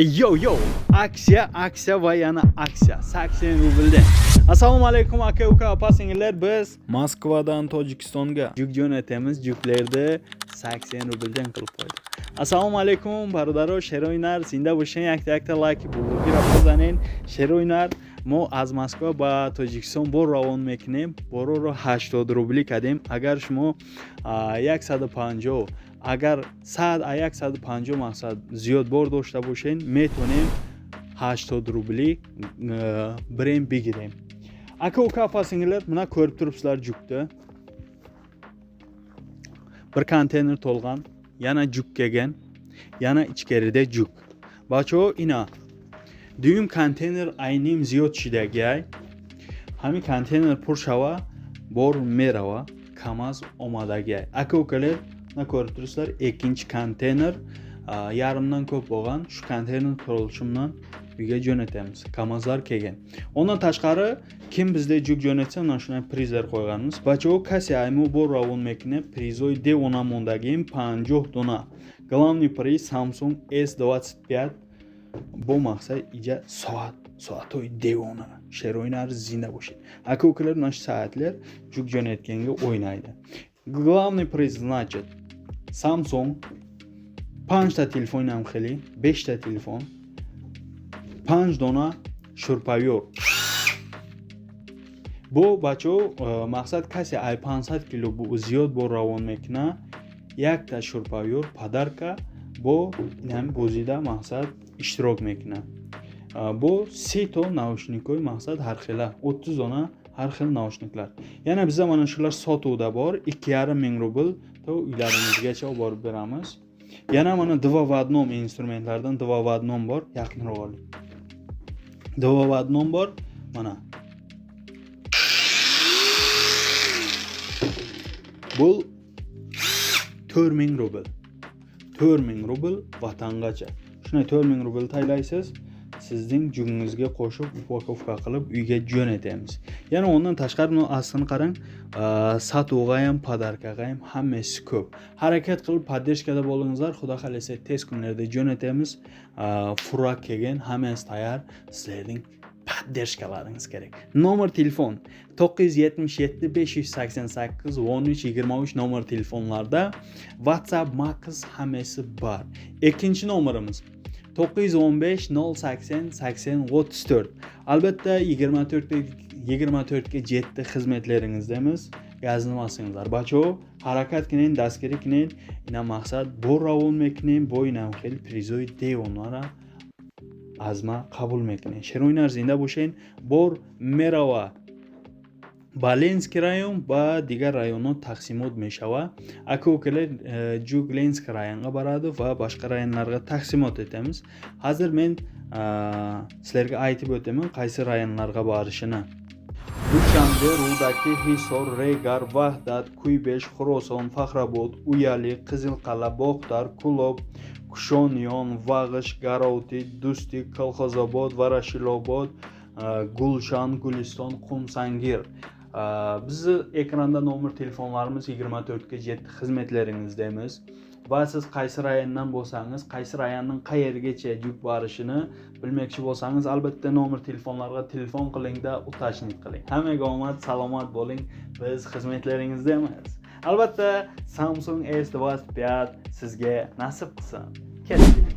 Yo aksiya va yana aksiya 80 rubldan. Assalomu alaykum aka uka opa singillar, biz Moskvadan Tojikistonga juk jo'natamiz. Juklarda 80 rubldan qilib qo'ydik. Assalomu alaykum barodaro, sheroynar zinda bo'shing, yakta like blogira بزنین. sheroynar ما از مسکو با تاجیکستان بار روان میکنیم. بارو رو 80 روبلی کردیم. اگر شما 150 اگر 150 مقصد زیاد بار داشته باشین میتونیم 80 روبلی بریم بگیریم. Aka uka pasinglar, mana ko'rib turibsizlar jukni. Bir konteyner to'lgan, yana juk kelgan, yana ichkarida juk. Bacho ina düğüm konteyner aynim ziyod shidagay. Hami konteyner pur shava, bor merava, kamaz omadagay. Aka ukalar, mana ko'rib turibsizlar, ikkinchi konteyner yarımdan ko'p bo'lgan. Shu konteyner to'lishimdan uyga jo'natamiz. Kamazlar kelgan. Ondan tashqari kim bizda juk jo'natsa, mana shunday prizlar qo'yganmiz. Bacho kasi aymu bor ravon mekne prizoy devona mondagim 50 dona. Главный приз Samsung S25 bu maqsad ija soatoy devona. Sheroynar zinda bo'lsin. Aka ukalar, mana shu soatlar juk jo'natganga o'ynaydi. Главный приз значит Samsung 5 ta telefon ham xili, 5 ta telefon, 5 dona shurpayor. Bu bacho maqsad kasi ay 500 kilo bu ziyod bor ravon mekna, yak ta shurpayor padarka bu ham bozida maqsad ishtirok mekna. Bu 3 ta naushniklar maqsad har xila 30 dona har xil naushniklar. Yana bizda mana shular sotuvda bor, 2,5 rubl to uylaringizgacha olib borib beramiz. Yana mana 2 v 1 instrumentlardan 2 v 1 bor, yaqinroq oling. 2 v 1 bor, mana. Bu 4000 rubl. 4000 rubl vatangacha. Shuna 4000 rubl taylaysiz, sizning jugingizga qo'shib ufaq qilib uyga jo'natamiz. Yana ondan tashqari buni aslini qarang, satuvga ham, padarkaga ham hammasi ko'p. Harakat qilib poddershkada bo'lingizlar, xudo xolasa tez kunlarda jo'natamiz. Furak kelgan, hammasi tayyor. Sizlarning poddershkalaringiz kerak. Nomer telefon 977 588 1323 nomer telefonlarda WhatsApp, Max hammasi bor. Ikkinchi nomerimiz 915 080 80 34. Albatta 24 ga jetdi xizmatlaringizdamiz. Yazilmasinglar. Bacho harakat qiling, dastgiri qiling. Ina maqsad bor ravon mekning, bo'ynam xil prizoy devonlara azma qabul mekning. Sheroynar zinda bo'shin. Bor merava Balensk rayon va digar rayonot taqsimot meshava. Aka ukalar Juglensk rayonga boradi va boshqa rayonlarga taqsimot etamiz. Hozir men sizlarga aytib o'taman qaysi rayonlarga borishini. Dushanbe, Rudaki, Hisor, Regar, Vahdat, Kuybesh, Xorason, Faxrabod, Uyali, Qizilqala, Bog'dor, Kulob, Kushonyon, Vag'ish, Garovti, Dusti, Kolxozobod, Varashilobod, Gulshan, Guliston, Qumsangir. Bizni ekranda nomer telefonlarimiz 24 ga jetdi xizmatlaringizdamiz. Va siz qaysi rayondan bo'lsangiz, qaysi rayonning qayergacha juk borishini bilmoqchi bo'lsangiz, albatta nomer telefonlarga telefon qilingda, utashnik qiling. Hammaga omad, salomat bo'ling. Biz xizmatlaringizdamiz. Albatta Samsung S25 sizga nasib qilsin. Keling.